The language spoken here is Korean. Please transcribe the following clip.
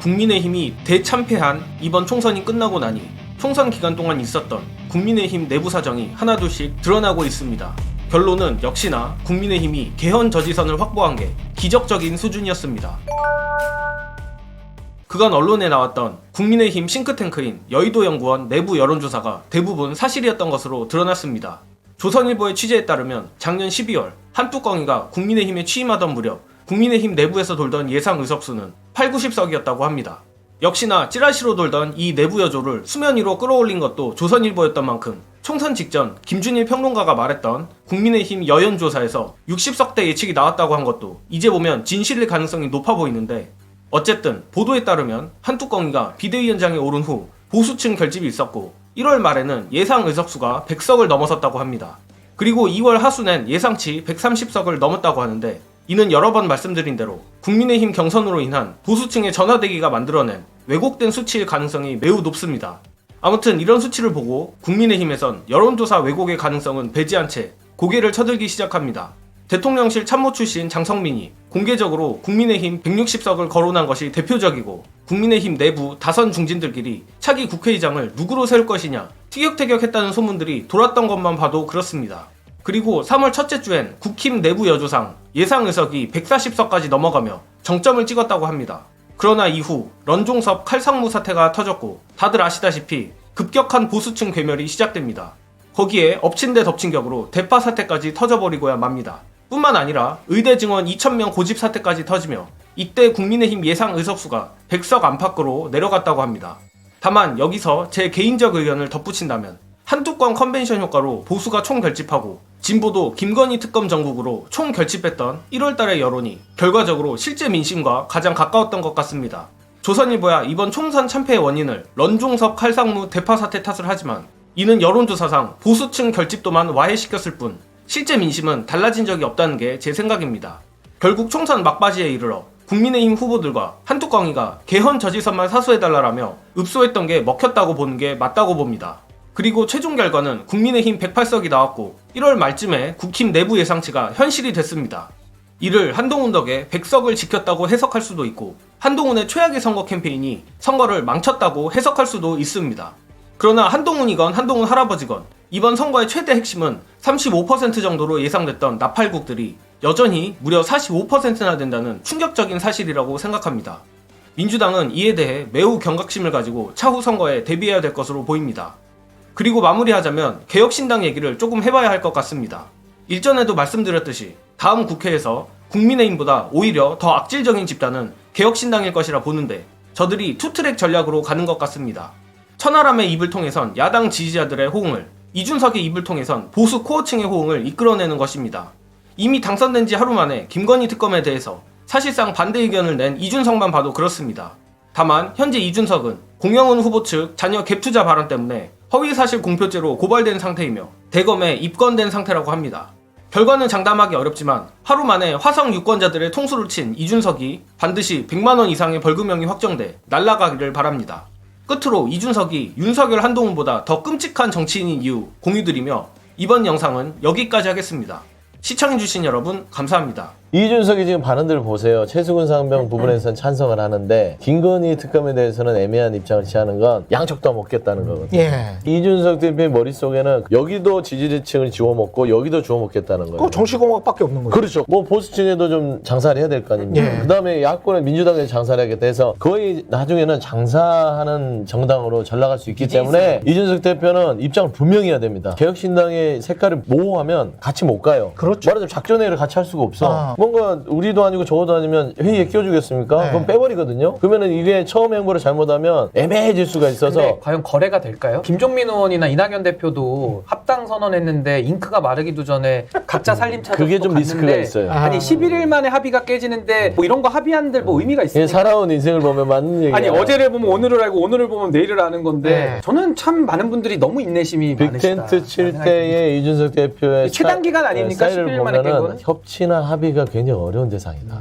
국민의힘이 대참패한 이번 총선이 끝나고 나니 총선 기간 동안 있었던 국민의힘 내부 사정이 하나둘씩 드러나고 있습니다. 결론은 역시나 국민의힘이 개헌 저지선을 확보한 게 기적적인 수준이었습니다. 그간 언론에 나왔던 국민의힘 싱크탱크인 여의도연구원 내부 여론조사가 대부분 사실이었던 것으로 드러났습니다. 조선일보의 취재에 따르면 작년 12월 한뚜껑이가 국민의힘에 취임하던 무렵 국민의힘 내부에서 돌던 예상 의석수는 8, 90석이었다고 합니다. 역시나 찌라시로 돌던 이 내부 여조를 수면 위로 끌어올린 것도 조선일보였던 만큼 총선 직전 김준일 평론가가 말했던 국민의힘 여론조사에서 60석대 예측이 나왔다고 한 것도 이제 보면 진실일 가능성이 높아 보이는데, 어쨌든 보도에 따르면 한뚜껑이가 비대위원장에 오른 후 보수층 결집이 있었고 1월 말에는 예상 의석수가 100석을 넘어섰다고 합니다. 그리고 2월 하순엔 예상치 130석을 넘었다고 하는데, 이는 여러 번 말씀드린 대로 국민의힘 경선으로 인한 보수층의 전화대기가 만들어낸 왜곡된 수치일 가능성이 매우 높습니다. 아무튼 이런 수치를 보고 국민의힘에선 여론조사 왜곡의 가능성은 배제한 채 고개를 쳐들기 시작합니다. 대통령실 참모 출신 장성민이 공개적으로 국민의힘 160석을 거론한 것이 대표적이고, 국민의힘 내부 다선 중진들끼리 차기 국회의장을 누구로 세울 것이냐 티격태격했다는 소문들이 돌았던 것만 봐도 그렇습니다. 그리고 3월 첫째 주엔 국힘 내부 여조상 예상 의석이 140석까지 넘어가며 정점을 찍었다고 합니다. 그러나 이후 런종섭 칼상무 사태가 터졌고 다들 아시다시피 급격한 보수층 괴멸이 시작됩니다. 거기에 엎친 데 덮친 격으로 대파 사태까지 터져버리고야 맙니다. 뿐만 아니라 의대 증원 2,000명 고집 사태까지 터지며 이때 국민의힘 예상 의석수가 100석 안팎으로 내려갔다고 합니다. 다만 여기서 제 개인적 의견을 덧붙인다면 한뚜껑 컨벤션 효과로 보수가 총결집하고 진보도 김건희 특검 정국으로 총결집했던 1월달의 여론이 결과적으로 실제 민심과 가장 가까웠던 것 같습니다. 조선일보야 이번 총선 참패의 원인을 런종섭 칼상무 대파 사태 탓을 하지만 이는 여론조사상 보수층 결집도만 와해시켰을 뿐 실제 민심은 달라진 적이 없다는 게 제 생각입니다. 결국 총선 막바지에 이르러 국민의힘 후보들과 한뚜껑이가 개헌 저지선만 사수해달라라며 읍소했던 게 먹혔다고 보는 게 맞다고 봅니다. 그리고 최종 결과는 국민의힘 108석이 나왔고 1월 말쯤에 국힘 내부 예상치가 현실이 됐습니다. 이를 한동훈 덕에 100석을 지켰다고 해석할 수도 있고, 한동훈의 최악의 선거 캠페인이 선거를 망쳤다고 해석할 수도 있습니다. 그러나 한동훈이건 한동훈 할아버지건 이번 선거의 최대 핵심은 35% 정도로 예상됐던 나팔국들이 여전히 무려 45%나 된다는 충격적인 사실이라고 생각합니다. 민주당은 이에 대해 매우 경각심을 가지고 차후 선거에 대비해야 될 것으로 보입니다. 그리고 마무리하자면 개혁신당 얘기를 조금 해봐야 할 것 같습니다. 일전에도 말씀드렸듯이 다음 국회에서 국민의힘보다 오히려 더 악질적인 집단은 개혁신당일 것이라 보는데, 저들이 투트랙 전략으로 가는 것 같습니다. 천하람의 입을 통해선 야당 지지자들의 호응을, 이준석의 입을 통해선 보수 코어층의 호응을 이끌어내는 것입니다. 이미 당선된 지 하루 만에 김건희 특검에 대해서 사실상 반대 의견을 낸 이준석만 봐도 그렇습니다. 다만 현재 이준석은 공영훈 후보 측 자녀 갭투자 발언 때문에 허위사실 공표죄로 고발된 상태이며 대검에 입건된 상태라고 합니다. 결과는 장담하기 어렵지만 하루 만에 화성 유권자들의 통수를 친 이준석이 반드시 100만원 이상의 벌금형이 확정돼 날아가기를 바랍니다. 끝으로 이준석이 윤석열 한동훈보다 더 끔찍한 정치인인 이유 공유드리며 이번 영상은 여기까지 하겠습니다. 시청해주신 여러분 감사합니다. 이준석이 지금 발언들을 보세요. 최수근 상병 부분에서는 찬성을 하는데 김건희 특검에 대해서는 애매한 입장을 취하는 건 양쪽 다 먹겠다는 거거든요. 예. 이준석 대표의 머릿속에는 여기도 지지층을 지워먹고 여기도 주워먹겠다는 거예요. 그거 정치공학밖에 없는 거죠. 그렇죠. 뭐 보수층에도 좀 장사를 해야 될 거 아닙니까? 예. 그 다음에 야권은 민주당에서 장사를 하겠다 해서 거의 나중에는 장사하는 정당으로 전락할 수 있기 때문에 이준석 대표는 입장을 분명히 해야 됩니다. 개혁신당의 색깔을 모호하면 같이 못 가요. 그렇죠. 말하자면 작전회의를 같이 할 수가 없어. 뭔가 우리도 아니고 저도 아니면 회의에 끼워주겠습니까? 네. 그럼 빼버리거든요. 그러면은 이게 처음 행보를 잘못하면 애매해질 수가 있어서. 근데 과연 거래가 될까요? 김종민 의원이나 이낙연 대표도 합당 선언했는데 잉크가 마르기도 전에 각자 살림 찾아서 그게 좀 리스크가 있어요. 아니 11일 만에 합의가 깨지는데 뭐 이런 거 합의한들 뭐 의미가 예, 있습니까? 살아온 인생을 보면 맞는 얘기야. 아니 어제를 보면 오늘을 알고 오늘을 보면 내일을 아는 건데 네. 저는 참 많은 분들이 너무 인내심이 많으시다. 빅텐트 칠 때의 이준석 대표의 최단 기간 아닙니까? 사이를 11일 만에 깬 보면은 거는? 협치나 합의가 굉장히 어려운 대상이다.